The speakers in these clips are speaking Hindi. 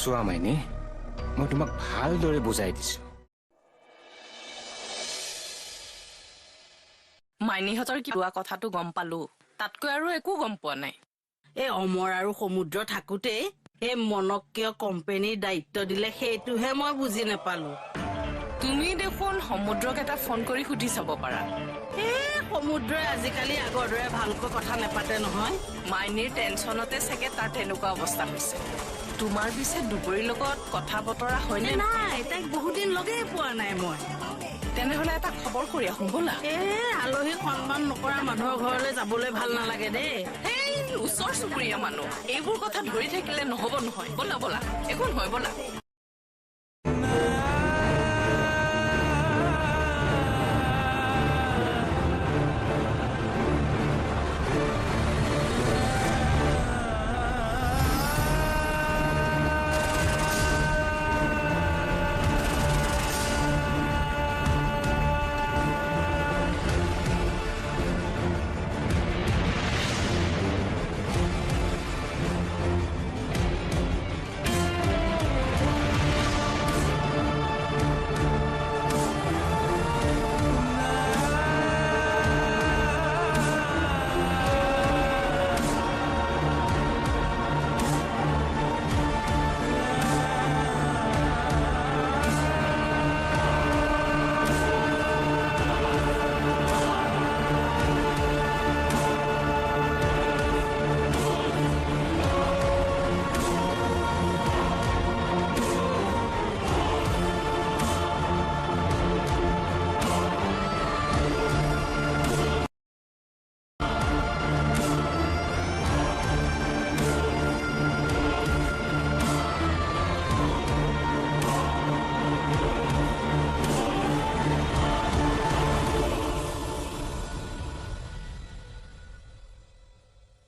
চোৱা মাইনী, মই তোমাক ভালদৰে বুজাই দিছো। মাইনীহঁতৰ কিবা কথাটো গম পালো, তাতকৈ আৰু একো গম পোৱা নাই। এই অমৰ আৰু সমুদ্ৰ থাকোতে এই মনক কিয় কোম্পানীৰ দায়িত্ব দিলে সেইটোহে মই বুজি নাপালো। তুমি দেখোন সমুদ্ৰক এটা ফোন কৰি সুধি চাব পাৰা। সমুদ্ৰই আজিকালি আগৰ দৰে ভালকৈ কথা নাপাতে নহয়। মাইনীৰ টেনচনতে চাগে তাৰ তেনেকুৱা অৱস্থা হৈছে। তোমাৰ পিছে দুবৰীৰ লগত কথা বতৰা হয়নে? নাই, তাইক বহুত দিন লগেই পোৱা নাই মই। তেনেহলে এটা খবৰ কৰি আহোঁ ব'লা। আলহী সন্মান নকৰা মানুহৰ ঘৰলৈ যাবলৈ ভাল নালাগে দেই। এই ওচৰ চুবুৰীয়া মানুহ, এইবোৰ কথা ধৰি থাকিলে নহব নহয়। ব'লা ব'লা, একো নহয় ব'লা।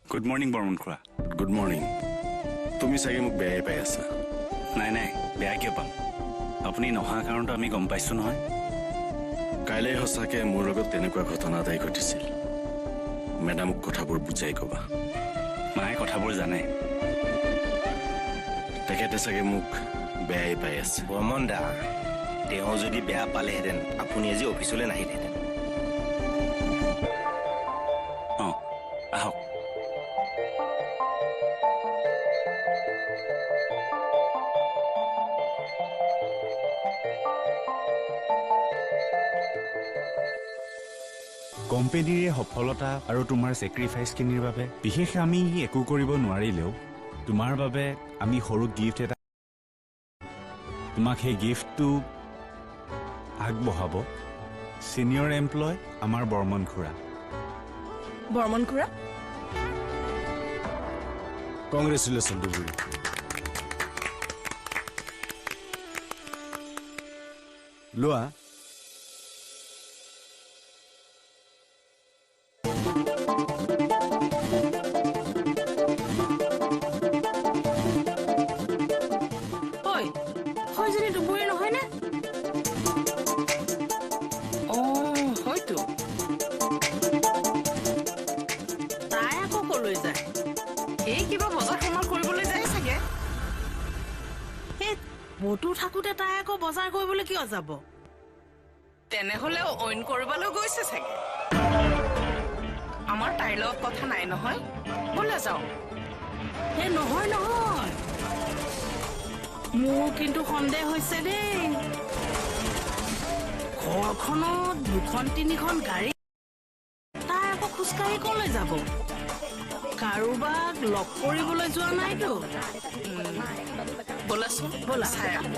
গুড মৰ্ণিং বৰ্মন খুৰা। Good morning. তুমি চাগে মোক বেয়াই পাই আছা। নাই নাই, বেয়া কিয় পাম? আপুনি নহা কাৰণটো আমি গম পাইছো নহয়। কাইলৈ সঁচাকৈ মোৰ লগত তেনেকুৱা ঘটনা এটাই ঘটিছিল। মেডামক কথাবোৰ বুজাই ক'বা। মায়ে কথাবোৰ জানে। তেখেতে চাগে মোক বেয়াই পাই আছে। বৰ্মন দা, তেওঁ যদি বেয়া পালেহেঁতেন আপুনি আজি অফিচলৈ নাহিলহেঁতেন। অঁ, আহক। কোম্পানীৰে সফলতা আৰু তোমাৰ ছেক্ৰিফাইচখিনিৰ বাবে বিশেষ আমি একো কৰিব নোৱাৰিলেও তোমাৰ বাবে আমি সৰু গিফ্ট এটা তোমাক সেই গিফ্টটো আগবঢ়াব ছিনিয়ৰ এমপ্লয় আমাৰ বৰ্মন খুৰা। বৰ্মন খুৰা, কংগ্ৰেচুলেশ্যন দুবুৰী। লোৱা। হয়জনী দুবৰী নহয়নে? হয়তো। তাই আকৌ কলৈ যায়? এই কিবা বজাৰ সমাৰ কৰিবলৈ যায় চাগে। সেই বতো থাকোতে তাই আকৌ বজাৰ কৰিবলৈ কিয় যাব? তেনেহলে অইন কৰিবলৈ গৈছে চাগে। আমাৰ তাইৰ লগত কথা নাই নহয়, ব'লা যাওঁ। এই নহয় নহয়, মোৰ কিন্তু সন্দেহ হৈছে দেই। ঘৰখনত 2-3খন গাড়ী, তাই আকৌ খোজকাঢ়ি কলৈ যাব? কাৰোবাক লগ কৰিবলৈ যোৱা নাইতো। ব'লাচোন, ব'লা। চাই আহোঁ।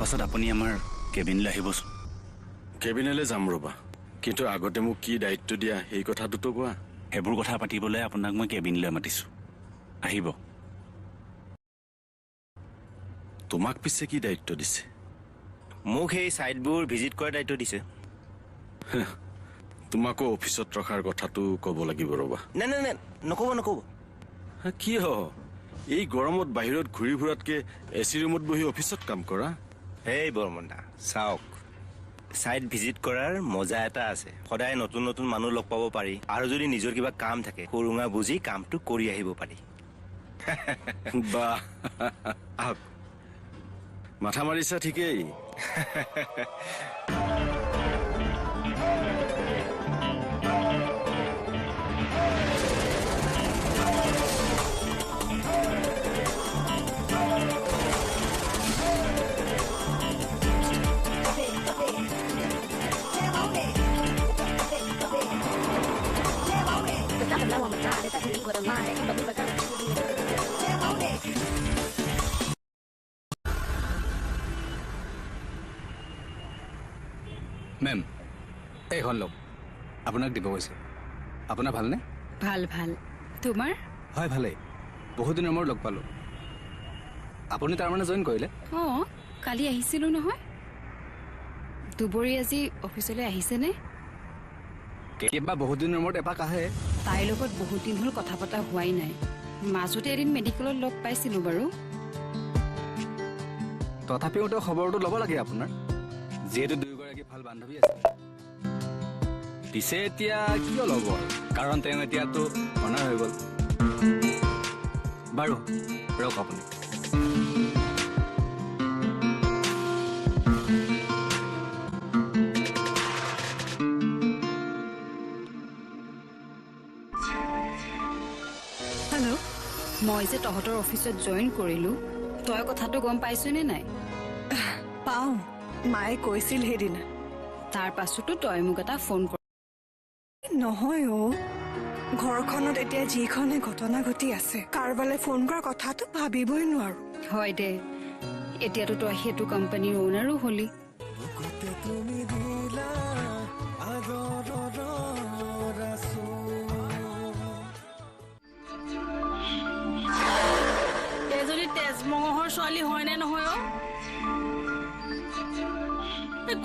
পাছত আপুনি আমাৰ কেবিনলৈ আহিবচোন। কেবিনলৈ যাম ৰ'বা, কিন্তু আগতে মোক কি দায়িত্ব দিয়া সেই কথাটোতো কোৱা। সেইবোৰ কথা পাতিবলৈ আপোনাক মই কেবিনলৈ মাতিছোঁ, আহিব। তোমাক পিছে কি দায়িত্ব দিছে? মোক সেই ছাইটবোৰ ভিজিট কৰাৰ দায়িত্ব দিছে। তোমাকো অফিচত ৰখাৰ কথাটো ক'ব লাগিব ৰ'বা। নাই নাই নাই, নক'ব। কিয় এই গৰমত বাহিৰত ঘূৰি ফুৰাতকে AC ৰুমত বহি অফিচত কাম কৰা? হেই বৰ্মন দা, চাওক, ছাইট ভিজিট কৰাৰ মজা এটা আছে। সদায় নতুন নতুন মানুহ লগ পাব পাৰি, আৰু যদি নিজৰ কিবা কাম থাকে সুৰুঙা বুজি কামটো কৰি আহিব পাৰি। বাহ, মাথা মাৰিছা ঠিকেই। মেম, এইখন লওক, আপোনাক দিব কৈছে। আপোনাৰ ভালনে? ভাল ভাল। তোমাৰ? হয় ভালেই, বহুত দিনৰ মূৰত লগ পালোঁ। আপুনি তাৰমানে জইন কৰিলে? অঁ, কালি আহিছিলোঁ নহয়। দুবৰী আজি অফিচলৈ আহিছেনে? কেতিয়াবা বহুত দিনৰ মূৰত এপাক আহে। তাইৰ লগত বহুত দিন হ'ল কথা পতা হোৱাই নাই। মাজতে এদিন মেডিকেলত লগ পাইছিলোঁ বাৰু। তথাপিও তেওঁ খবৰটো ল'ব লাগে আপোনাৰ, যিহেতু দুয়োগৰাকী ভাল বান্ধৱী আছে। পিছে এতিয়া কিয় ল'ব আৰু, কাৰণ তেওঁ এতিয়াতো অনাৰ হৈ গ'ল। বাৰু ৰওক আপুনি। হেল্ল', মই যে তহঁতৰ অফিচত জইন কৰিলোঁ, তই কথাটো গম পাইছনে নাই? পাওঁ, মায়ে কৈছিল সেইদিনা। তাৰ পাছতো তই মোক এটা ফোন কৰ। নহয় অ', ঘৰখনত এতিয়া যিখনে ঘটনা ঘটি আছে, কাৰোবালৈ ফোন কৰাৰ কথাটো ভাবিবই নোৱাৰো। হয় দে, এতিয়াতো তই সেইটো কোম্পানীৰ অ'নাৰো হলি। এজনী তেজমঙহৰ ছোৱালী হয়নে নহয় অ'?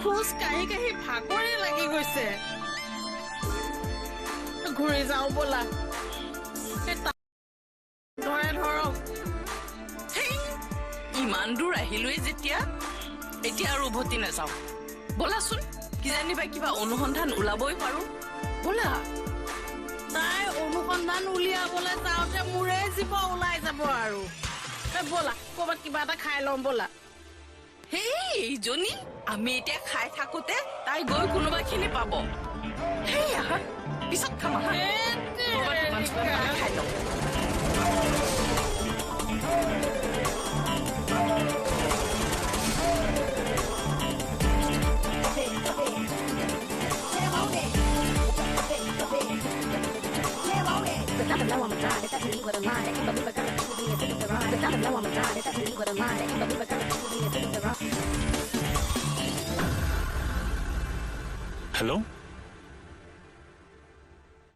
খোজ কাঢ়ি কাঢ়ি ভাগৰে লাগি গৈছে। ঘূৰি যাওঁ ব'লা। ধৰে ধৰক। ইমান দূৰ আহিলোৱে যেতিয়া, এতিয়া আৰু উভতি নাযাওঁ। ব'লাচোন, কিজানিবা কিবা অনুসন্ধান ওলাবই পাৰো। ব'লা। তাই অনুসন্ধান উলিয়াবলৈ যাওঁতে মোৰে জীৱ ওলাই যাব আৰু। ব'লা, ক'ৰবাত কিবা এটা খাই ল'ম ব'লা। হেই এইজনী, আমি এতিয়া খাই থাকোতে তাই গৈ কোনোবাখিনি পাব। সেই আহা, পিছত খাম আহা। ক'ৰবাত দোকান চোকান পালে খাই লওঁ। হেল্ল',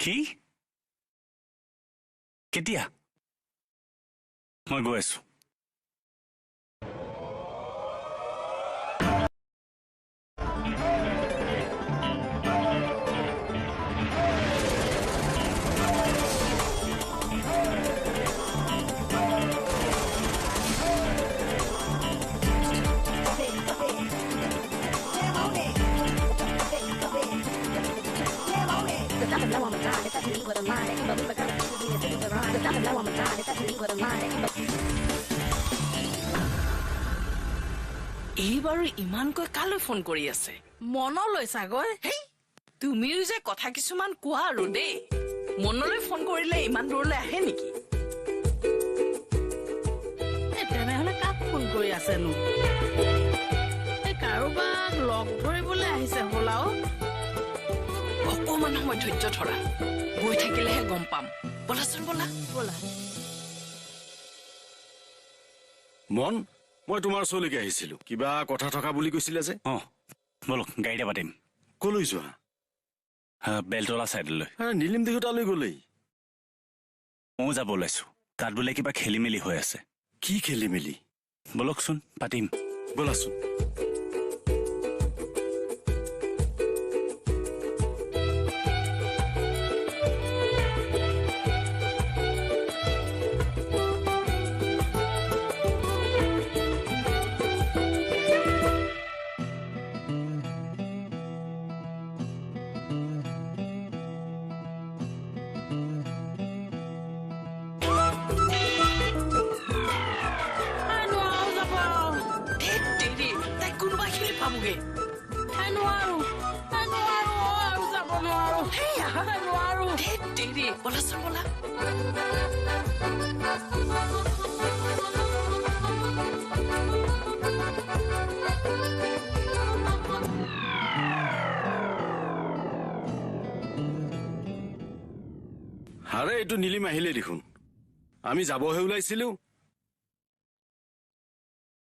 কি? কেতিয়া? মই গৈ আছো। এইবাৰো ইমানকৈ কালৈ ফোন কৰি আছে? মনলৈ চাগৈ। হেই, তুমিও যে কথা কিছুমান কোৱা আৰু দেই। মনলৈ ফোন কৰিলে ইমান দূৰলৈ আহে নেকি? তেনেহলে কাক ফোন কৰি আছেনো? কাৰোবাক লগ ধৰিবলৈ আহিছে হ'লাও। অকমান সময় ধৈৰ্য ধৰা, গৈ থাকিলেহে গম পাম। ব'লাচোন ব'লা। ব'লা। মন, মই তোমাৰ ওচৰলৈকে আহিছিলো, কিবা কথা থকা বুলি কৈছিলে যে। অঁ বলক গাড়ীতে পাতিম। কলৈ যোৱা? বেলতলা ছাইডলৈ। নীলিম দেহু তালৈ গলেই। ময়ো যাব ওলাইছো, তাত বোলে কিবা খেলি মেলি হৈ আছে। কি খেলি মেলি? বলকচোন পাতিম। ব'লাচোন। ধেৎ তেৰি, তাই কোনোবাখিনি পাবগে। নোৱাৰো আৰু যাব নোৱাৰো। সেয়া নোৱাৰো। ধেৎ তেৰি, বলাচোন বলা। আৰে এইটো নীলিম আহিলে দেখোন। আমি যাবহে ওলাইছিলো।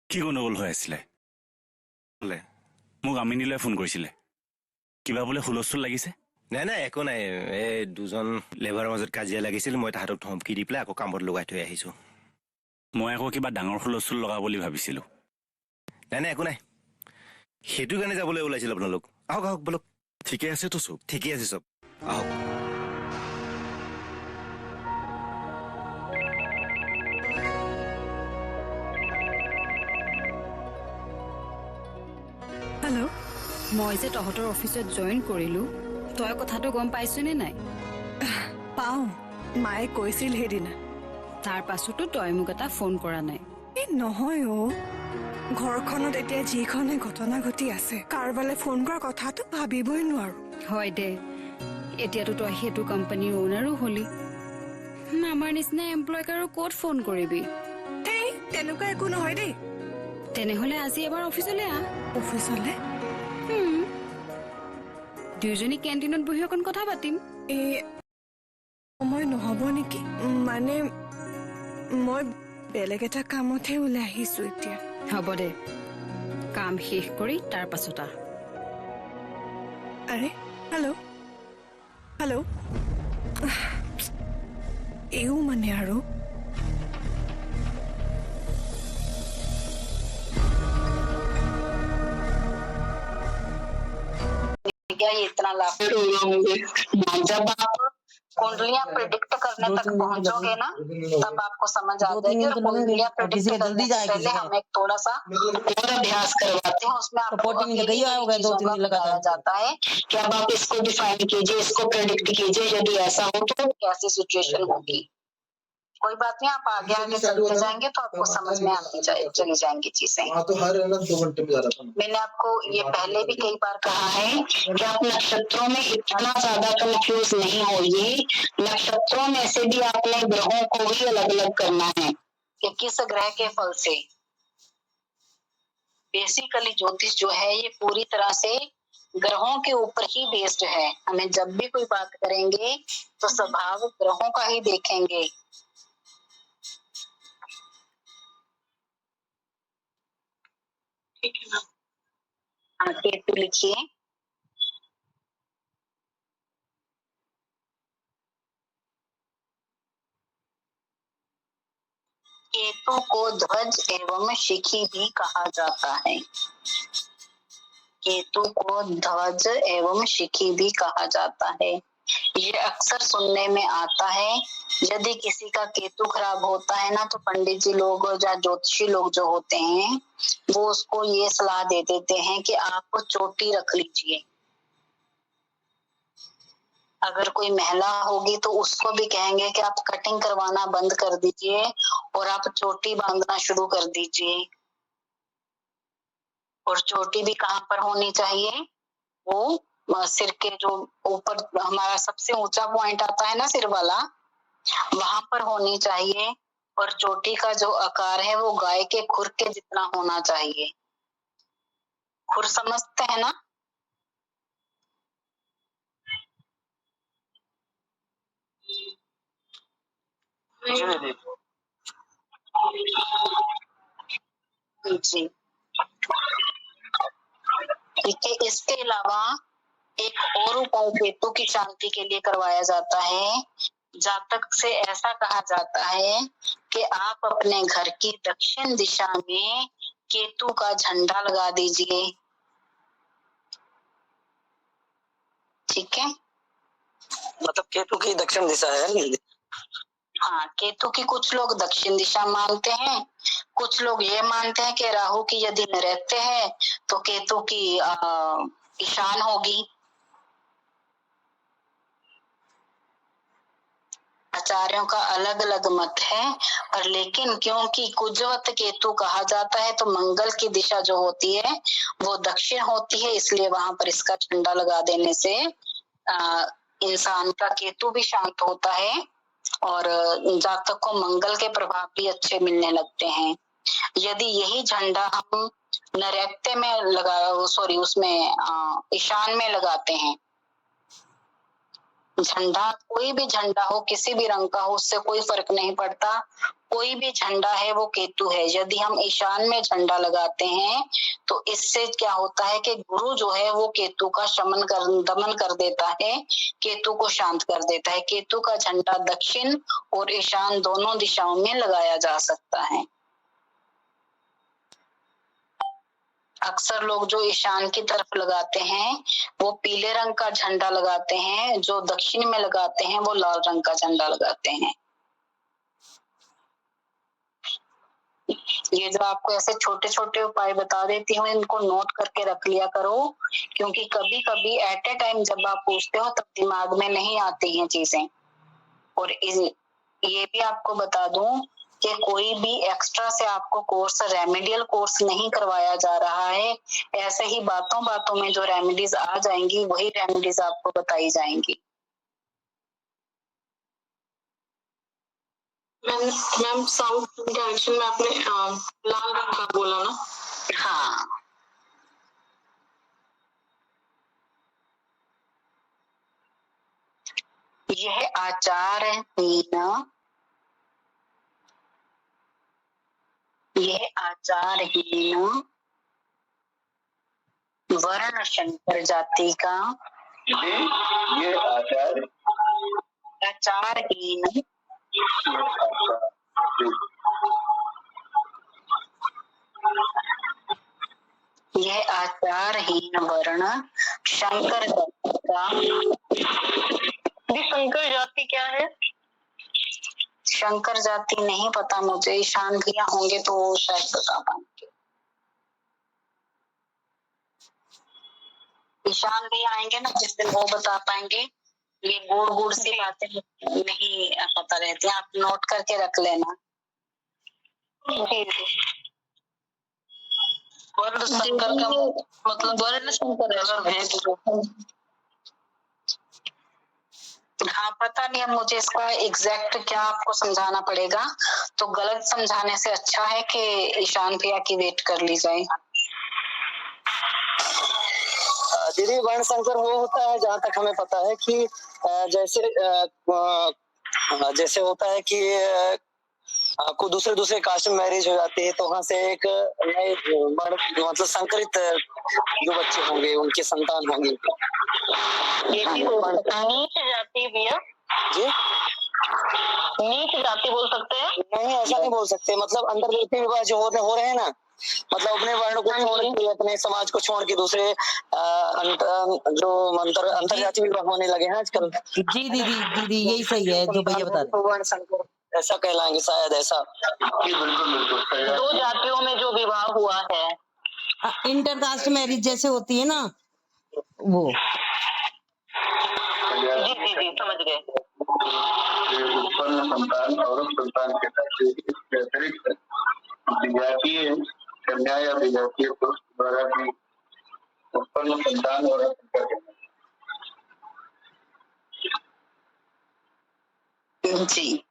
কি গণ্ডগোল হৈ আছিলে? বোলে মোক আমিনীলৈ ফোন কৰিছিলে, কিবা বোলে হুলস্থুল লাগিছে। নাই নাই একো নাই, এই দুজন লেবাৰৰ মাজত কাজিয়া লাগিছিল, মই তাহাঁতক ধমকি দি পেলাই আকৌ কামত লগাই থৈ আহিছো। মই আকৌ কিবা ডাঙৰ হুলস্থুল লগা বুলি ভাবিছিলো। নাই নাই একো নাই, সেইটো কাৰণে যাবলৈ ওলাইছিল আপোনালোক। আহক আহক বলক। ঠিকে আছেতো চব? ঠিকেই আছে চব, আহক। হেল্ল'। মই যে তহঁতৰ অফিচত জইন কৰিলো, তই কথাটো গম পাইছনে নাই? পাওঁ, মায়ে কৈছিল সেইদিনা। তাৰ পাছতো তই মোক এটা ফোন কৰা নাই। এই নহয় ঘৰখনত এতিয়া যিখনে ঘটনা ঘটি আছে, কাৰোবালৈ ফোন কৰাৰ কথাটো ভাবিবই নোৱাৰো। হয় দে, এতিয়াতো তই সেইটো কোম্পানীৰ অ'নাৰো হলি। আমাৰ নিচিনা এমপ্লয়ক আৰু ক'ত ফোন কৰিবি? এই তেনেকুৱা একো নহয় দেই। তেনেহলে আজি এবাৰ অফিচলৈ আহ। অফিচলে? দুয়োজনী কেণ্টিনত বহি অকণ কথা পাতিম। সময় নহ'ব নেকি? মানে মই বেলেগ এটা কামতহে ওলাই আহিছো এতিয়া। হ'ব দে, কাম শেষ কৰি তাৰ পাছত আহ। আৰে হেল্ল'। হেল্ল'। এও মানে আৰু क्या ये इतना लाभ होंगे? जब आप कुंडलियां प्रिडिक्ट करने तक पहुंचोगे ना, तब आपको समझ आ जाएगी। और कुंडलियां प्रिडिक्ट करने से पहले हम एक थोड़ा सा और अभ्यास करवाते हैं, उसमें आपको बताया जाता है कि अब आप इसको डिफाइन कीजिए, इसको प्रिडिक्ट कीजिए, यदि ऐसा हो तो कैसी सिचुएशन होगी। कोई बात नहीं, आप आगे आगे चलते जाएंगे तो आपको समझ में आती चली जाएंगी चीजें। तो हर 2 घंटे में जा रहा था। मैंने आपको ये पहले भी कई बार कहा है कि आप नक्षत्रों में इतना ज्यादा कंफ्यूज नहीं होइए। नक्षत्रों में से भी आपने ग्रहों को भी अलग अलग करना है कि किस ग्रह के फल से। बेसिकली ज्योतिष जो है ये पूरी तरह से ग्रहों के ऊपर ही बेस्ड है। हमें जब भी कोई बात करेंगे तो स्वभाव ग्रहों का ही देखेंगे। ठीक है ना? हाँ, केतु लिखिए। केतु को ध्वज एवं शिखी भी कहा जाता है। केतु को ध्वज एवं शिखी भी कहा जाता है। ये अक्सर सुनने में आता है। यदि किसी का केतु खराब होता है ना, तो पंडित जी लोग या ज्योतिषी लोग जो होते हैं वो उसको ये सलाह दे देते हैं कि आप चोटी रख लीजिए। अगर कोई महिला होगी तो उसको भी कहेंगे कि आप कटिंग करवाना बंद कर दीजिए और आप चोटी बांधना शुरू कर दीजिए। और चोटी भी कहाँ पर होनी चाहिए? वो सिर के जो ऊपर हमारा सबसे ऊंचा पॉइंट आता है ना, सिर वाला, वहां पर होनी चाहिए। और चोटी का जो आकार है वो गाय के खुर के जितना होना चाहिए। खुर समझते हैं ना? जी ठीक है। इसके अलावा एक और उपाय केतु की शांति के लिए करवाया जाता है। जातक से ऐसा कहा जाता है कि आप अपने घर की दक्षिण दिशा में केतु का झंडा लगा दीजिए। ठीक है, मतलब केतु की दक्षिण दिशा है। हाँ, केतु की कुछ लोग दक्षिण दिशा मानते हैं, कुछ लोग ये मानते हैं कि राहु की यदि नैऋत्य है तो केतु की ईशान होगी। आचार्यों का अलग अलग मत है, पर लेकिन क्योंकि कुजवत केतु कहा जाता है तो मंगल की दिशा जो होती है वो दक्षिण होती है, इसलिए वहां पर इसका झंडा लगा देने से इंसान का केतु भी शांत होता है और जातक को मंगल के प्रभाव भी अच्छे मिलने लगते हैं। यदि यही झंडा हम नैऋत्य में उसमें ईशान में लगाते हैं, झंडा कोई भी झंडा हो, किसी भी रंग का हो, उससे कोई फर्क नहीं पड़ता, कोई भी झंडा है वो केतु है। यदि हम ईशान में झंडा लगाते हैं तो इससे क्या होता है कि गुरु जो है वो केतु का दमन कर देता है, केतु को शांत कर देता है। केतु का झंडा दक्षिण और ईशान दोनों दिशाओं में लगाया जा सकता है। अक्सर लोग जो ईशान की तरफ लगाते हैं वो पीले रंग का झंडा लगाते हैं, जो दक्षिण में लगाते हैं वो लाल रंग का झंडा लगाते हैं। ये जो आपको ऐसे छोटे छोटे उपाय बता देती हूँ, इनको नोट करके रख लिया करो, क्योंकि कभी कभी एट ए टाइम जब आप पूछते हो तब दिमाग में नहीं आती हैं चीजें। और ये भी आपको बता दूं कि कोई भी एक्स्ट्रा से आपको कोर्स, रेमेडियल कोर्स नहीं करवाया जा रहा है। ऐसे ही बातों बातों में जो रेमेडीज आ जाएंगी वही रेमेडीज आपको बताई जाएंगी। मैम साउथ डायरेक्शन में आपने लाल रंग का बोला ना? हाँ, यह आचारहीन वर्ण शंकर जाति का ये आचारहीन यह आचारहीन वर्ण शंकर जाति का। शंकर जाति क्या है? शंकर जाति नहीं पता मुझे, ईशान भैया होंगे तो वो शायद बता पाएंगे। ईशान भैया आएंगे ना जिस दिन वो बता पाएंगे। ये गुड़ सी बातें नहीं पता रहती, आप नोट करके रख लेना। वर्ण शंकर का मतलब वर्ण शंकर हाँ, पता नहीं, अब मुझे इसका एग्जैक्ट क्या आपको समझाना पड़ेगा, तो गलत समझाने से अच्छा है कि ईशान भैया की वेट कर ली जाए। दीदी वर्ण संकर वो होता है, जहाँ तक हमें पता है कि जैसे होता है कि आपको दूसरे कास्ट में मैरिज हो जाती है तो वहाँ से एक नए मतलब संकरित जो बच्चे होंगे उनके संतान होंगे। नीच जाति भैया जी, नीच जाति बोल सकते हैं? नहीं, ऐसा नहीं बोल सकते। मतलब अंतर्जातीय विवाह जो हो रहे हैं ना, मतलब अपने वर्ण को छोड़ के, अपने समाज को छोड़ के दूसरे अंतर्जातीय विवाह होने लगे हैं आजकल। जी दीदी यही सही है जो भैया बता रहे, ऐसा कहलाएंगे शायद। ऐसा दो जातियों में जो विवाह हुआ है, इंटरकास्ट मैरिज जैसे होती है ना वो। जी समझ गए। उत्पन्न संतान और संतान के अतिरिक्त विजातीय कन्या या विजातीय पुरुष द्वारा भी उत्पन्न संतान और जी,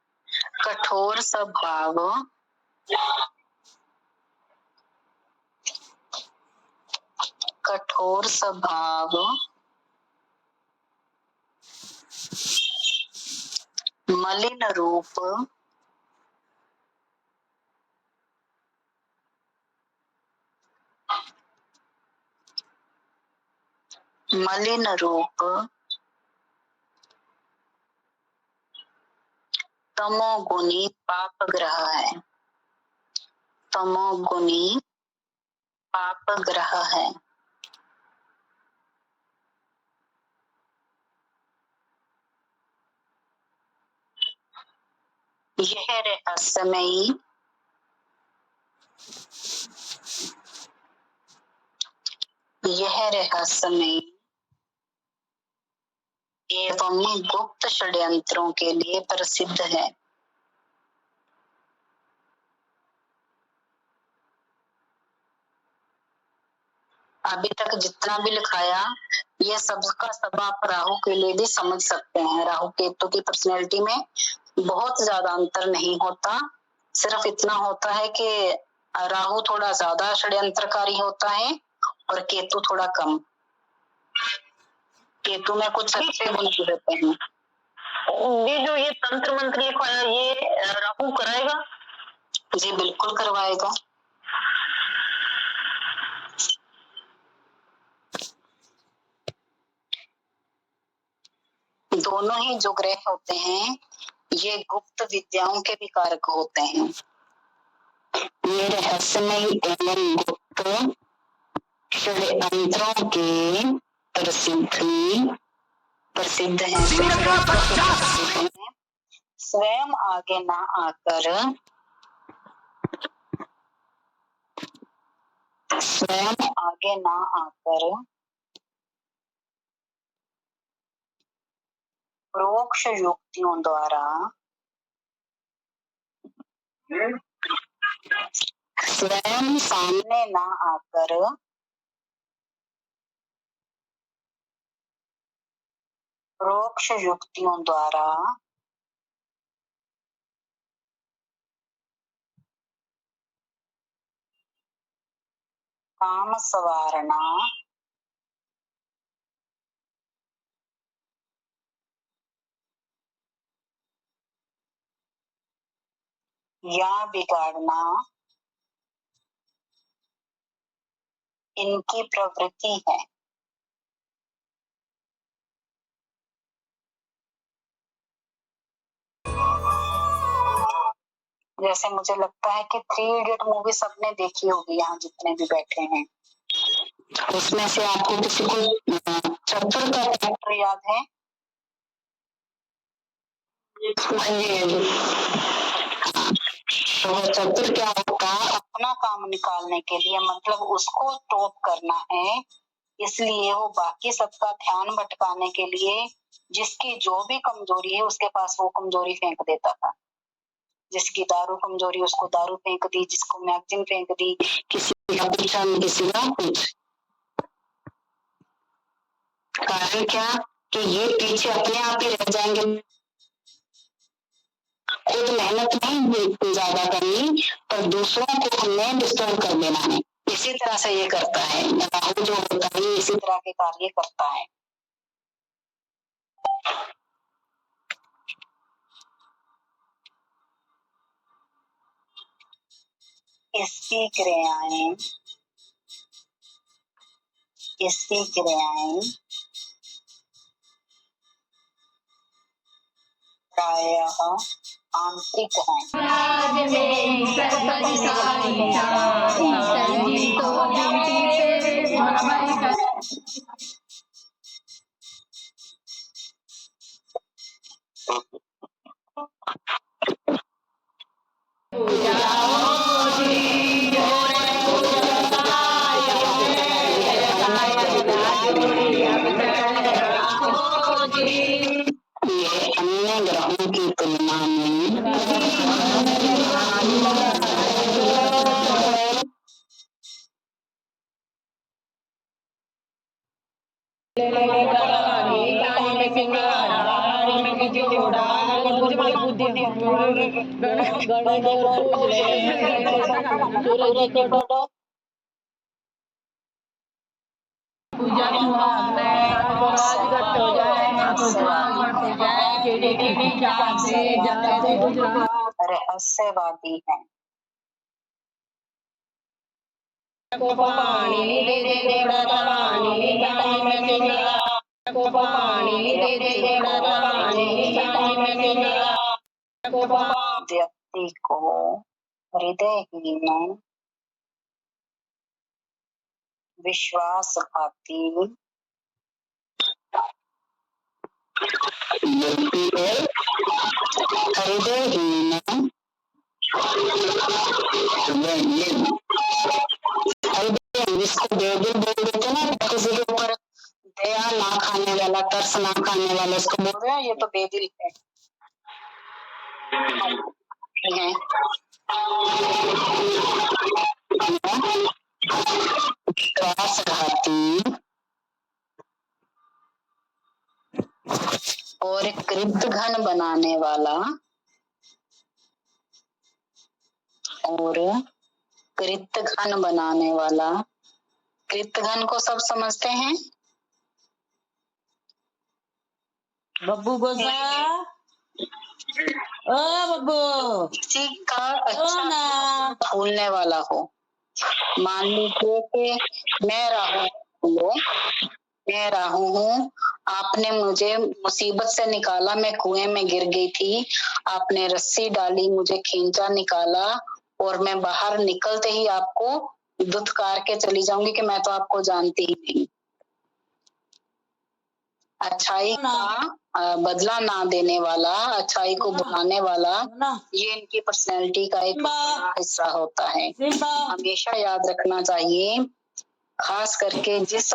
कठोर स्वभाव मलिन रूप मलिन रूप तमोगुणी पाप ग्रह है। तमोगुणी पाप ग्रह है। यह रहस्यमयी एवं गुप्त षड्यंत्रों के लिए प्रसिद्ध है। अभी तक जितना भी लिखाया ये सबका सब आप राहु के लिए भी समझ सकते हैं। राहु केतु की पर्सनैलिटी में बहुत ज्यादा अंतर नहीं होता, सिर्फ इतना होता है कि राहु थोड़ा ज्यादा षड्यंत्रकारी होता है और केतु थोड़ा कम। केतु में कुछ अच्छे गुण भी रहते हैं। ये जो ये तंत्र मंत्र लिखवाया ये राहु कराएगा? जी बिल्कुल करवाएगा। दोनों ही जो ग्रह होते हैं ये गुप्त विद्याओं के भी कारक होते हैं। ये रहस्यमय एवं गुप्त षड्यंत्रों के प्रसिद्ध हैं। स्वयं आगे ना आकर परोक्ष युक्तियों द्वारा स्वयं सामने ना आकर परोक्ष युक्तियों द्वारा काम संवारना या बिगाड़ना इनकी प्रवृत्ति है। जैसे मुझे लगता है कि 3 इडियट मूवी सबने देखी होगी, यहाँ जितने भी बैठे हैं उसमें से आपको किसी को चतुर का कैरेक्टर याद है? तो चतुर क्या होता है, अपना काम निकालने के लिए, मतलब उसको टॉप करना है, इसलिए वो बाकी सबका ध्यान भटकाने के लिए जिसकी जो भी कमजोरी है उसके पास वो कमजोरी फेंक देता था। जिसकी दारू कमजोरी उसको दारू फेंक दी, जिसको मैगजीन फेंक दी, किसी का कुछ किसी का कुछ। कारण क्या कि ये पीछे अपने आप ही रह जाएंगे। खुद मेहनत नहीं ज्यादा करनी पर दूसरों को हमने डिस्टर्ब कर देना है। इसी तरह से ये करता है, राहु जो होता है इसी तरह के कार्य करता है। इसकी क्रियाएं प्रायः आंतरिक अन्य ग्रहों की तुलना में रहस्यवादी है। को पानी दे दे बड़ा पानी पानी में पिघला को पानी दे दे बड़ा पानी पानी में पिघला को व्यक्ति को हृदयहीन, विश्वासघाती, व्यक्ति को हृदयहीन, जिसको बेदिल बोल देते ना, किसी के ऊपर दया ना खाने वाला, तरस ना खाने वाला, इसको बोल रहे हैं ये तो बेदिल है। विश्वासघाती और कृतघ्न बनाने वाला, और कृतघ्न बनाने वाला। कृतघ्न को सब समझते हैं। बब्बू गोसा, ओ बब्बू, किसी का अच्छा भूलने वाला हो। मान लीजिए कि मैं राहु हूँ, आपने मुझे मुसीबत से निकाला, मैं कुएं में गिर गई थी, आपने रस्सी डाली, मुझे खींचा, निकाला, और मैं बाहर निकलते ही आपको दुत्कार के चली जाऊंगी कि मैं तो आपको जानती ही नहीं। अच्छाई का बदला ना देने वाला, अच्छाई को बुलाने वाला, ये इनकी पर्सनैलिटी का एक बड़ा हिस्सा होता है। हमेशा याद रखना चाहिए, खास करके जिस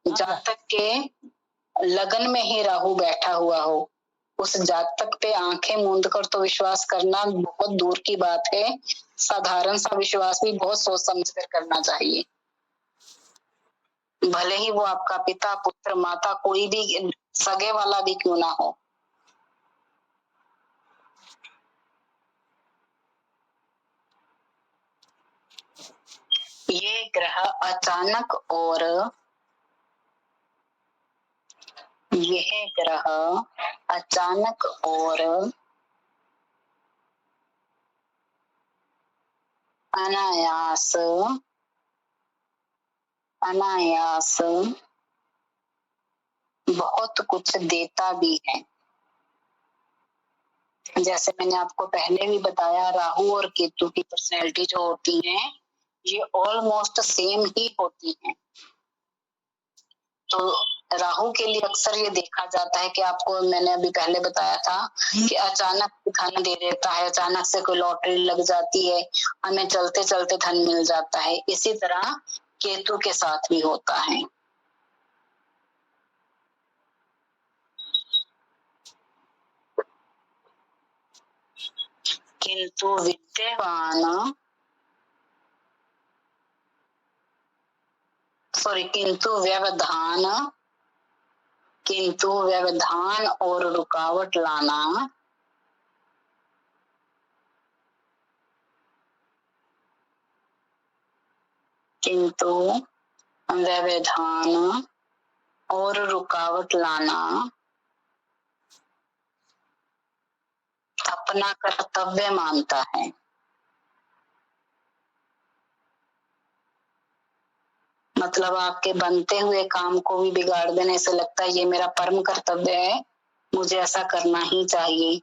जातक के लगन में ही राहु बैठा हुआ हो, उस जातक पे आंखें मूंद कर तो विश्वास करना बहुत दूर की बात है। साधारण सा विश्वास भी बहुत सोच समझ कर करना चाहिए। भले ही वो आपका पिता, पुत्र, माता, कोई भी सगे वाला भी क्यों ना हो। ये ग्रह अचानक और अनायास बहुत कुछ देता भी है। जैसे मैंने आपको पहले भी बताया, राहु और केतु की पर्सनैलिटी जो होती है ये ऑलमोस्ट सेम ही होती है। तो राहु के लिए अक्सर ये देखा जाता है कि आपको मैंने अभी पहले बताया था कि अचानक धन दे देता है, अचानक से कोई लॉटरी लग जाती है, हमें चलते चलते धन मिल जाता है। इसी तरह केतु के साथ भी होता है। किंतु व्यवधान और रुकावट लाना अपना कर्तव्य मानता है। मतलब आपके बनते हुए काम को भी बिगाड़ देने से लगता है ये मेरा परम कर्तव्य है, मुझे ऐसा करना ही चाहिए।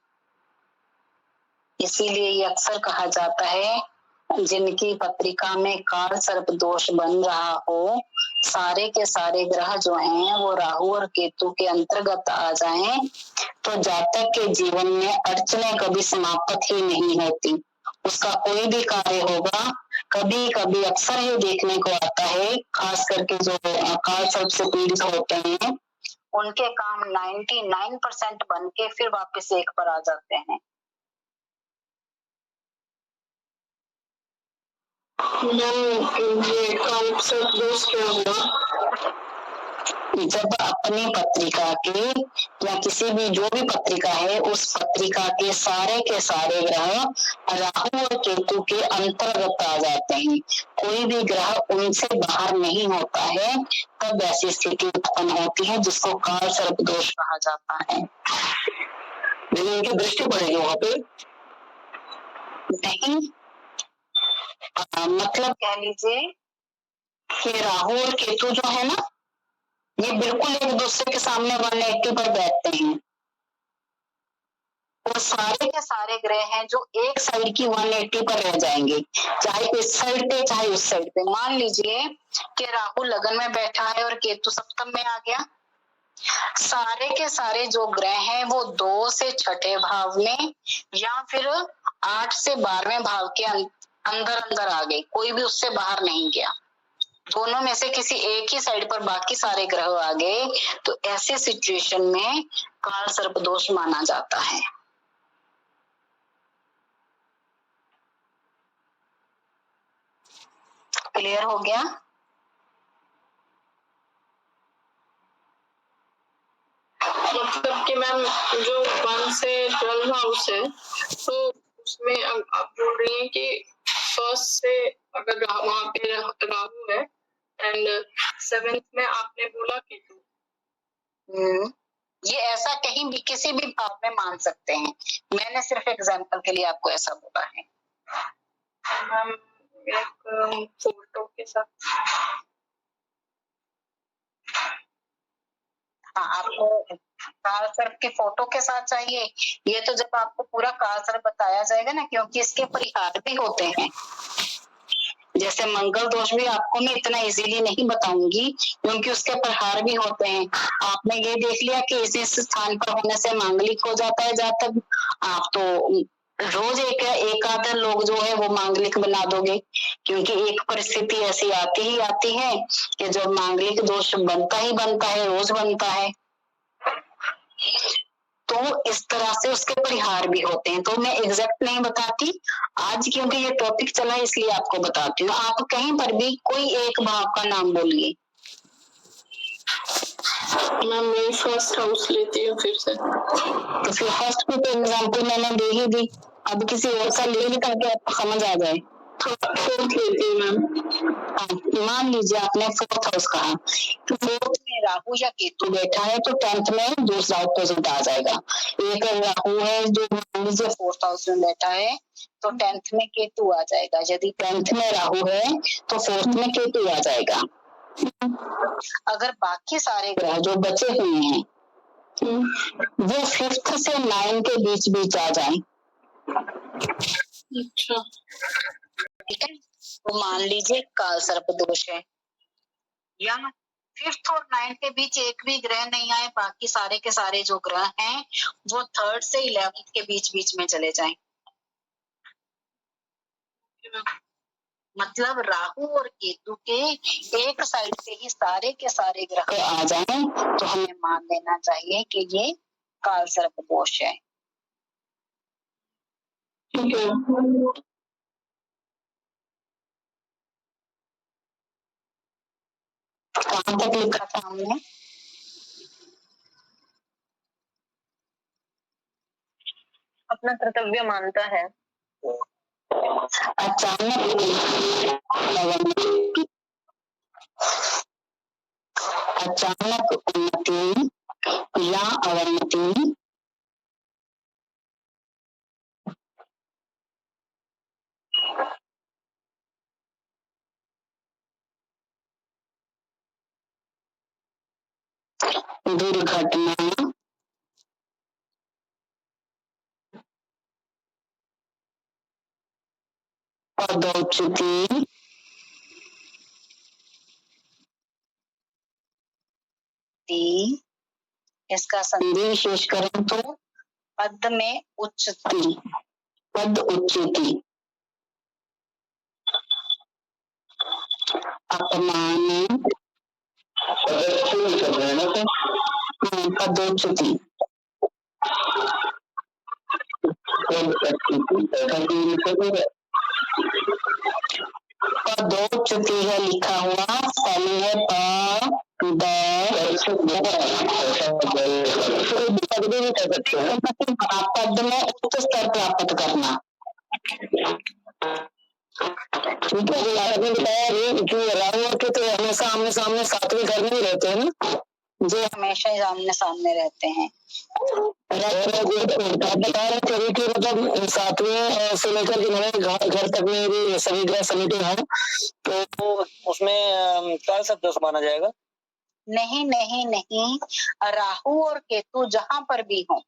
इसीलिए ये अक्सर कहा जाता है, जिनकी पत्रिका में काल सर्प दोष बन रहा हो, सारे के सारे ग्रह जो हैं वो राहु और केतु के अंतर्गत आ जाएं, तो जातक के जीवन में अड़चने कभी समाप्त ही नहीं होती। उसका कोई भी कार्य होगा, कभी कभी अक्सर ये देखने को आता है, खास करके जो काल सर्प से पीड़ित होते हैं, उनके काम 99% बन के फिर वापस एक पर आ जाते हैं। ये काल सर्प दोष क्या हुआ? जब अपनी पत्रिका के या किसी भी जो भी पत्रिका है, उस पत्रिका के सारे ग्रह राहु और केतु के अंतर्गत आ जाते हैं, कोई भी ग्रह उनसे बाहर नहीं होता है, तब ऐसी स्थिति उत्पन्न होती है जिसको काल सर्प दोष कहा जाता है। लेकिन उनकी दृष्टि पड़ेगी वहां पे नहीं, मतलब कह लीजिए कि राहु और केतु जो है ना, ये बिल्कुल एक दूसरे के सामने 180 पर बैठते हैं। और सारे के सारे ग्रह हैं जो एक साइड की 180 पर रह जाएंगे, चाहे इस साइड पे चाहे उस साइड पे। मान लीजिए कि राहु लगन में बैठा है और केतु सप्तम में आ गया, सारे के सारे जो ग्रह हैं वो 2 से 6ठे भाव में या फिर 8 से 12वें भाव के अंदर अंदर आ गए, कोई भी उससे बाहर नहीं गया। दोनों में से किसी एक ही साइड पर बाकी सारे ग्रह आ गए, तो ऐसे सिचुएशन में काल सर्प दोष माना जाता है। क्लियर हो गया? मतलब कि मैम जो 1 से 12 हाउस है, तो उसमें आप बोल रही हैं कि फर्स्ट से अगर वहां पे राहु है एंड 7th में आपने बोला केतु। ये ऐसा कहीं भी किसी भी भाव में मान सकते हैं, मैंने सिर्फ एग्जांपल के लिए आपको ऐसा बोला है। मैम एक फोटो के साथ। हाँ, आपको काल सर्प के फोटो के साथ चाहिए? ये तो जब आपको पूरा काल सर्प बताया जाएगा ना, क्योंकि इसके परिहार भी होते हैं। जैसे मंगल दोष भी आपको मैं इतना इजीली नहीं बताऊंगी, क्योंकि उसके परिहार भी होते हैं। आपने ये देख लिया कि इस स्थान पर होने से मांगलिक हो जाता है जातक, आप तो रोज एक आधे लोग जो है वो मांगलिक बना दोगे, क्योंकि एक परिस्थिति ऐसी आती है कि जो मांगलिक दोष बनता ही बनता है, रोज बनता है। तो इस तरह से उसके परिहार भी होते हैं। तो मैं एग्जैक्ट नहीं बताती आज, क्योंकि ये टॉपिक चला इसलिए आपको बताती हूँ। आप कहीं पर भी कोई एक भाव का नाम बोलिए। मैं मेरी फर्स्ट हाउस लेती हूँ फिर से। तो फिर फर्स्ट को तो एग्जाम्पल मैंने दे ही दी, अब किसी और का ले करके आपको समझ आ जाए। फोर्थ लेती हूँ मैम। मान लीजिए आपने 4th हाउस कहा, तो 4th में राहु या केतु बैठा है तो 10th में दूसरा ऑपोजिट आ जाएगा। एक राहु है जो मान लीजिए 4th हाउस में बैठा है तो 10th में केतु आ जाएगा। यदि 10th में राहु है तो 4th में केतु आ जाएगा। अगर बाकी सारे ग्रह जो बचे हुए हैं वो 5th से 9 के बीच आ जाए, अच्छा ठीक है, तो मान लीजिए काल सर्प दोष है। या 5th और 9 के बीच एक भी ग्रह नहीं आए, बाकी सारे के सारे जो ग्रह हैं वो 3rd से 11th के बीच में चले जाएं। मतलब राहु और केतु के एक साइड से ही सारे के सारे ग्रह आ जाएं तो हमें मान लेना चाहिए कि ये काल सर्प दोष है। कहाँ तक लिखा था हमने? अपना कर्तव्य मानता है। अचानक उन्नति या अवनति दुर्घटना पदोच्युति इसका संधि विशेष करें तो पद में उच्चति, पद उच्चति, अपमान पदोच्चति, पदोच्चति है लिखा हुआ, सही है पद में उच्च स्तर प्राप्त करना। ठीक है, राहु के तो हमेशा आमने सामने 7वें घर में ही रहते हैं ना, जो हमेशा ही आमने सामने रहते हैं। बता रहे थे कि मतलब 7वें से लेकर के 9वें घर तक में भी सभी ग्रह समिटे हैं, तो उसमें काल शब्द दोष माना जाएगा। नहीं नहीं नहीं, राहु और केतु जहां पर भी हो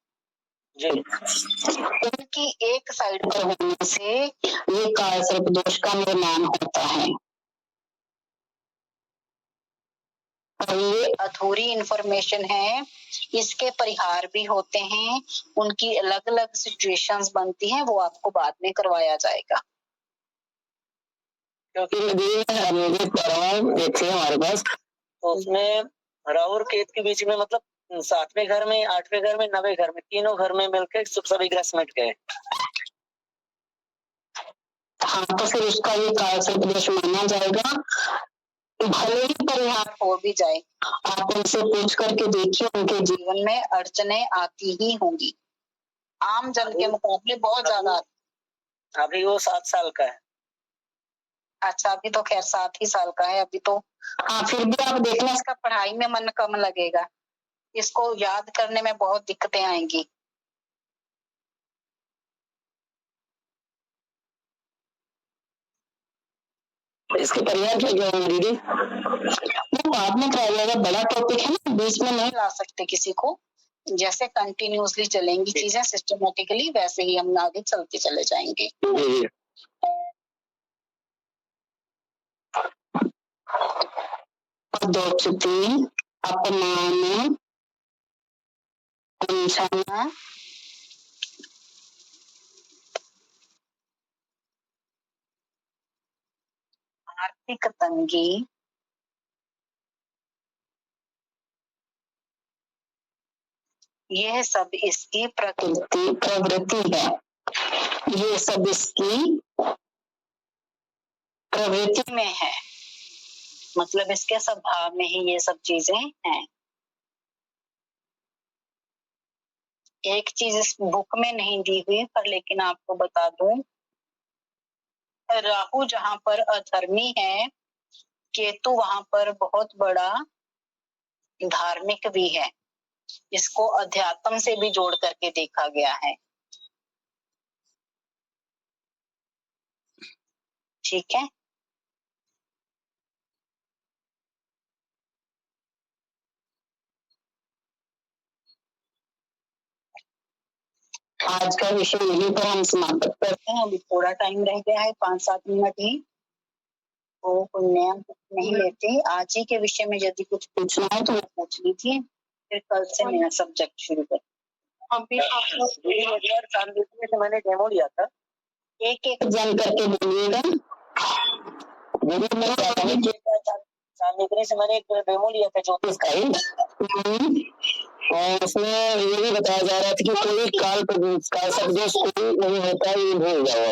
जी, उनकी एक साइड पर होने से ये काल सर्प दोष का निर्माण होता है। और ये अधूरी इंफॉर्मेशन है, इसके परिहार भी होते हैं, उनकी अलग अलग सिचुएशंस बनती हैं, वो आपको बाद में करवाया जाएगा। क्योंकि देखे हमारे पास, तो उसमें राहु और केतु के बीच में मतलब 7वें घर में, 8वें घर में, 9वें घर में, तीनों घर में मिलकर सभी ग्रह समेट गए। हाँ, तो फिर उसका ये काल सर्प दोष माना जाएगा। भले ही परिहार हो भी जाए, आप उनसे पूछ करके देखिए, उनके जीवन में अड़चने आती ही होंगी, आम जन के मुकाबले बहुत ज्यादा। अभी वो 7 साल का है। अच्छा, अभी तो खैर 7 ही साल का है अभी तो। हाँ, फिर भी आप देखना, इसका पढ़ाई में मन कम लगेगा, इसको याद करने में बहुत दिक्कतें आएंगी। इसके परिहार क्या होंगे दीदी? वो बाद में कराया जाएगा, बड़ा टॉपिक है ना, बीच में नहीं ला सकते किसी को। जैसे कंटिन्यूअसली चलेंगी चीजें सिस्टमेटिकली, वैसे ही हम आगे चलते चले जाएंगे। 2 से 3 अपमान, अनशन, आर्थिक तंगी, यह सब इसकी प्रवृत्ति है। ये सब इसकी प्रवृत्ति में है, मतलब इसके स्वभाव में ही ये सब चीजें हैं। एक चीज इस बुक में नहीं दी हुई, पर लेकिन आपको बता दूं, राहु जहां पर अधर्मी है, केतु वहां पर बहुत बड़ा धार्मिक भी है। इसको अध्यात्म से भी जोड़ करके देखा गया है। ठीक है, आज का विषय यहीं पर हम समाप्त करते हैं। अभी थोड़ा टाइम रह गया है, 5-7 मिनट ही, तो कोई नया नहीं लेते। आज ही के विषय में यदि कुछ पूछना है तो वो पूछ लीजिए, फिर कल से नया सब्जेक्ट शुरू करें। अभी आपको 2004 से मैंने डेमो लिया था। एक एक जन करके बोलिएगा। चांदनी से मैंने एक डेमो लिया था 34 का ही, और उसमें ये भी बताया जा रहा था कि कोई काल सर्प दोष कोई नहीं होता है, ये भूल जाओ।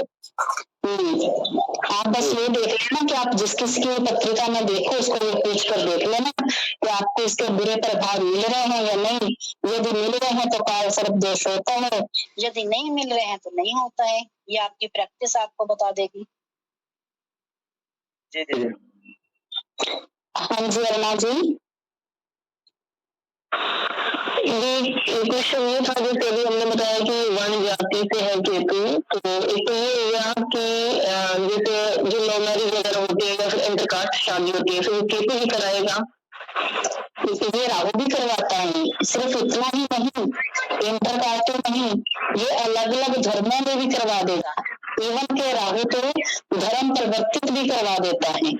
आप बस ये देख लेना कि आप जिस किसी की पत्रिका में देखो, उसको पूछ कर देख लेना कि आपको इसके बुरे प्रभाव मिल रहे हैं या नहीं। यदि मिल रहे हैं तो काल सर्प दोष होता है, यदि नहीं मिल रहे हैं तो नहीं होता है। ये आपकी प्रैक्टिस आपको बता देगी। जी जी, हाँ जी अरुणा जी, ये क्वेश्चन ये था, जैसे अभी हमने बताया कि वन जाति से है केतु, तो एक तो ये हुआ कि जैसे जो लव मैरिज वगैरह होती है या फिर इंटरकास्ट शादी होती है, फिर केतु ही कराएगा। ये राहु भी करवाता है। सिर्फ इतना ही नहीं, इंटरकास्ट नहीं, ये अलग अलग धर्मों में भी करवा देगा। इवन के राहु तो धर्म परिवर्तित भी करवा देता है।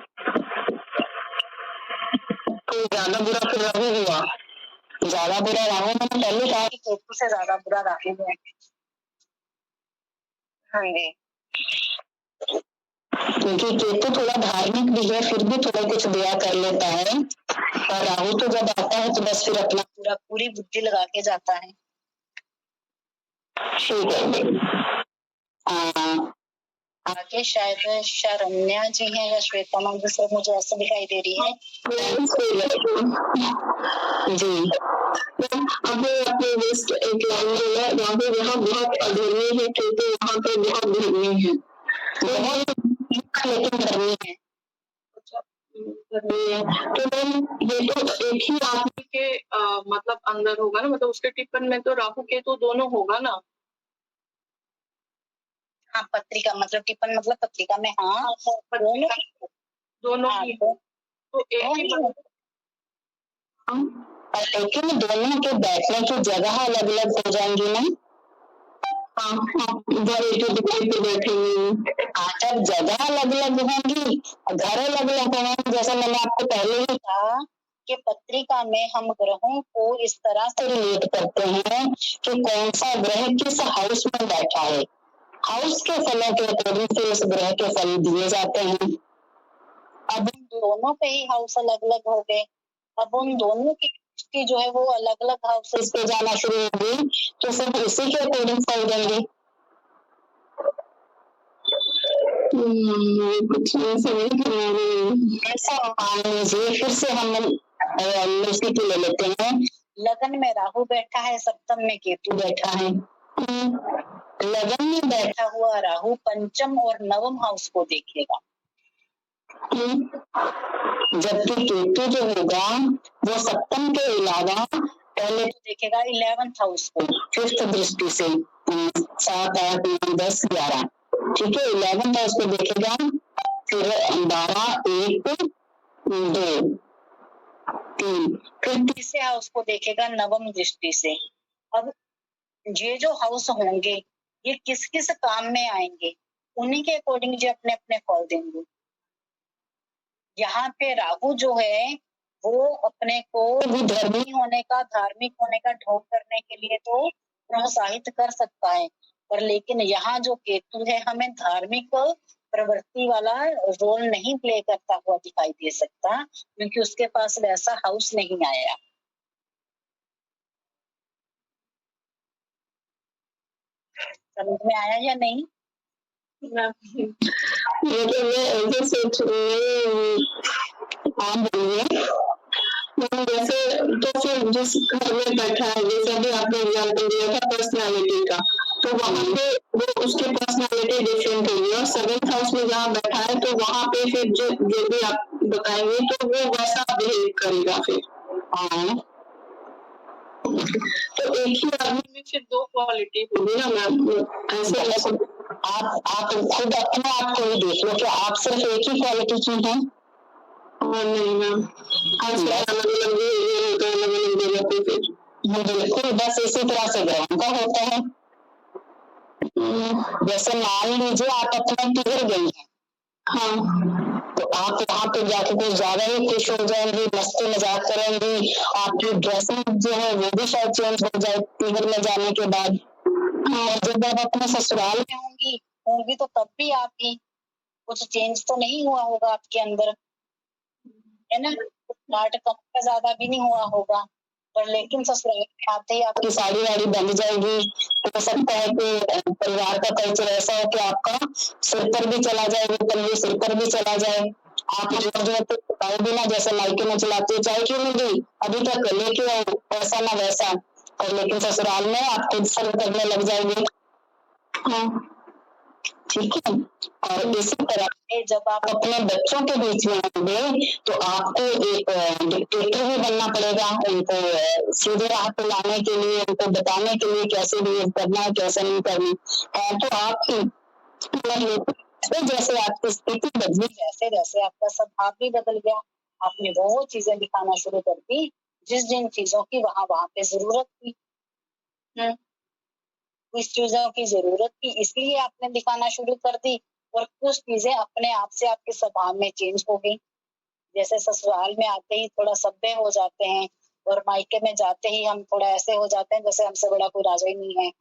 तो ज्यादा बुरा फिर राहु हुआ। ज्यादा बुरा राहु, मैंने पहले कहा कि केतु से ज्यादा बुरा राहु है। हाँ जी, क्योंकि केतु थोड़ा धार्मिक भी है, फिर भी थोड़ा कुछ दया कर लेता है, और राहु तो जब आता है तो बस फिर अपना पूरी बुद्धि लगा के जाता है। आगे शायद शरण्या जी हैं या श्वेता मैम, जिससे मुझे ऐसा दिखाई दे रही है। जी, अब आपने लिस्ट एक लाइन बोला, वहाँ पे जहाँ बहुत अधर्मी है केतु, वहाँ पे बहुत धर्मी है, बहुत लेकिन धर्मी है। तो मैम ये तो एक ही आदमी के मतलब अंदर होगा ना, मतलब उसके टिप्पण में तो राहु केतु दोनों होगा ना। हाँ, पत्रिका मतलब टिप्पण मतलब पत्रिका में, हाँ दोनों की तो एक ही लेकिन दोनों के बैठने की जगह अलग अलग हो जाएंगी ना। इधर एक पे बैठेंगे। जब जगह अलग अलग होंगी, घर अलग अलग होंगे, जैसे मैंने आपको पहले ही कहा कि पत्रिका में हम ग्रहों को इस तरह से रिलेट करते हैं कि कौन सा ग्रह किस हाउस में बैठा है। हाउस के फलों के अकॉर्डिंग से उस ग्रह के फल दिए जाते हैं। अब उन दोनों पे ही हाउस अलग अलग हो गए, अब उन दोनों की दृष्टि जो है वो अलग अलग हाउसेस पे जाना शुरू हो गई, तो सब उसी के अकॉर्डिंग फल देंगे। ऐसा मान लीजिए, फिर से हम उसी को ले लेते हैं। लगन में राहु बैठा है, सप्तम में केतु बैठा है। लगन में बैठा हुआ राहु पंचम और नवम हाउस को देखेगा, जबकि केतु जो होगा वो सप्तम के अलावा पहले तो देखेगा 11th हाउस को, फिफ्थ दृष्टि से 7, 8, 9, 10, 11, ठीक है। 11th हाउस को देखेगा, फिर 12, 1, 2, 3, फिर तीसरे हाउस को देखेगा नवम दृष्टि से। अब ये जो हाउस होंगे ये किस किस काम में आएंगे, उन्हीं के अकॉर्डिंग जो अपने अपने फल देंगे। यहाँ पे राहु जो है वो अपने को धर्मी होने का, धार्मिक होने का ढोंग करने के लिए तो प्रोत्साहित कर सकता है, पर लेकिन यहाँ जो केतु है हमें धार्मिक प्रवृत्ति वाला रोल नहीं प्ले करता हुआ दिखाई दे सकता, क्योंकि उसके पास वैसा हाउस नहीं आया। समझ में आया या नहीं? ये तो मैं ऐसे सोच रही जैसे, तो फिर जिस घर में बैठा है, जैसे अभी आपने एग्जाम्पल दिया था पर्सनालिटी का, तो वहाँ पे वो उसकी पर्सनालिटी डिफरेंट होगी, और 7th हाउस में जहाँ बैठा है तो वहाँ पे फिर जो भी आप बताएंगे तो वो वैसा बिहेव करेगा फिर। हाँ, तो एक ही आदमी में फिर 2 क्वालिटी होगी ना मैम। ऐसे आप खुद अपने आप को ही देख लो कि आप सिर्फ एक ही क्वालिटी की हैं। नहीं मैम, बिल्कुल बस इसी तरह से ग्रहों का होता है। जैसे मान लीजिए आप अपने टिगर गई हैं, हाँ, तो आप वहाँ पे जाके कुछ ज्यादा ही खुश हो जाएंगी, मस्ती मजाक करेंगी, आपकी ड्रेसिंग जो है वो भी शायद चेंज हो जाए टिगर में जाने के बाद। और जब आप अपने ससुराल में होंगी तो तब भी आपकी कुछ चेंज तो नहीं हुआ होगा आपके अंदर, है ना। नाट कम का ज्यादा भी नहीं हुआ होगा, पर लेकिन ससुराल में आते ही आपकी साड़ी वाड़ी बंध जाएगी। हो सकता है कि परिवार का कल्चर ऐसा हो कि आपका सिर पर भी चला जाए, वो पल्ली सिर पर भी चला जाए। आप जो बिना जैसे मायके में चलाते हो, चाहे क्यों नहीं अभी तक लेके आओ, ऐसा ना वैसा, और लेकिन ससुराल में आप खुद सर्व करने लग जाएंगे। हाँ, ठीक है। और इसी तरह जब आप अपने बच्चों के बीच में होंगे तो आपको एक डिक्टेटर भी बनना पड़ेगा, उनको सीधे राह पे लाने के लिए, उनको बताने के लिए कैसे बिहेव करना है, कैसे नहीं करना है। तो आप जैसे आपकी स्थिति बदली, जैसे जैसे आपका स्वभाव भी बदल गया, आपने वो चीजें दिखाना शुरू कर दी जिस जिन चीजों की वहां पे जरूरत थी। इस चीजों की जरूरत थी इसलिए आपने दिखाना शुरू कर दी, और कुछ चीजें अपने आप से आपके स्वभाव में चेंज हो गई। जैसे ससुराल में आते ही थोड़ा सभ्य हो जाते हैं, और मायके में जाते ही हम थोड़ा ऐसे हो जाते हैं जैसे हमसे बड़ा कोई राजा ही नहीं है।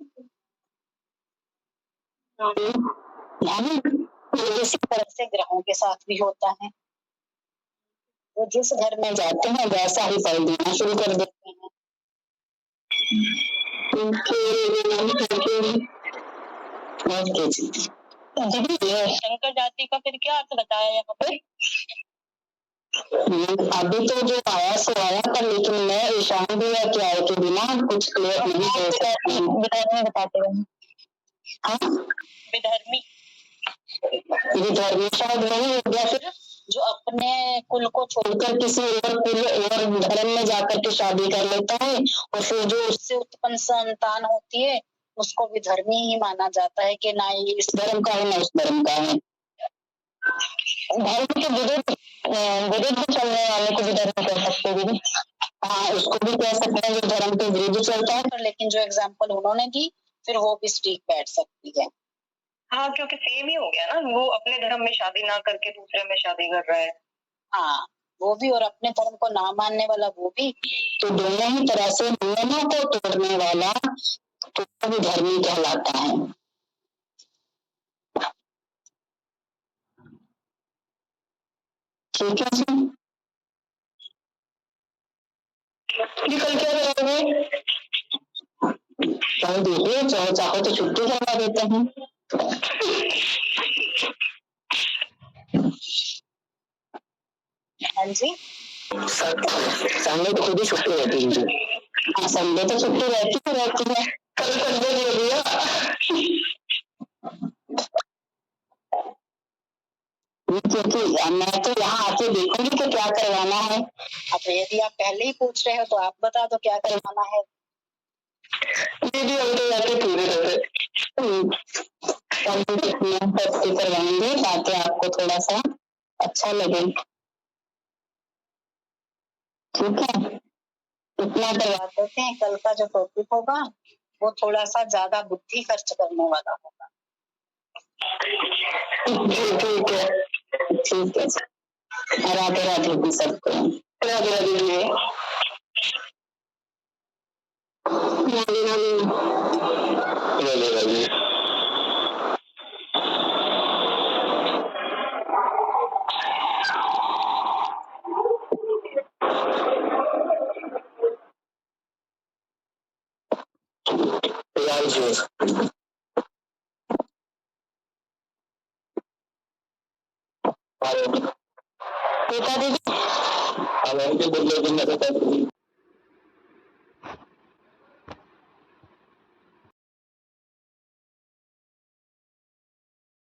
इसी तरह से ग्रहों के साथ भी होता है, वो जिस घर में जाते हैं वैसा ही फल देना शुरू कर देते हैं। शंकर जाति का फिर क्या अर्थ बताया यहाँ पर? अभी तो जो आया सो आया, पर लेकिन मैं ईशान दिया क्या है के बिना कुछ क्लियर नहीं हो सकती। विधर्मी बताते हैं। हाँ, विधर्मी शायद वही हो गया फिर जो अपने कुल को छोड़कर किसी और कुल और धर्म में जाकर के शादी कर लेता है, और फिर जो उससे उत्पन्न संतान होती है उसको विधर्मी ही माना जाता है कि ना ये इस धर्म का है ना उस धर्म का है। धर्म के विरुद्ध विरुद्ध चलने वाले को भी धर्म कह सकते हैं दीदी। हाँ, उसको भी कह सकते हैं जो धर्म के विरुद्ध चलता है। पर लेकिन जो एग्जाम्पल उन्होंने दी फिर वो भी स्ट्रीक बैठ सकती है। हाँ, क्योंकि सेम ही हो गया ना, वो अपने धर्म में शादी ना करके दूसरे में शादी कर रहा है। हाँ, वो भी और अपने धर्म को ना मानने वाला वो भी। तो दोनों ही तरह से नियमों को तोड़ने वाला तो भी धर्मी कहलाता है। ठीक है जी, कल क्या करोगे? चाहे देखिए, चाहे चाहो तो छुट्टी करवा देते हैं। हाँ जी, संडे तो खुद ही छुट्टी रहती है। हाँ, संडे तो छुट्टी रहती है। कल संडे दे दिया। क्योंकि मैं तो यहाँ आके देखूंगी कि क्या करवाना है। अब यदि आप पहले ही पूछ रहे हो तो आप बता दो क्या करवाना है। दीदी हम तो जाके पूरे करवाएंगे ताकि आपको थोड़ा सा अच्छा लगे। ठीक है, इतना करवा देते हैं। कल का जो टॉपिक होगा वो थोड़ा सा ज्यादा बुद्धि खर्च करने वाला होगा। ठीक है, ठीक है। राधे राधे सबको। राधे राधे। राधे राधे। बेटा दीदी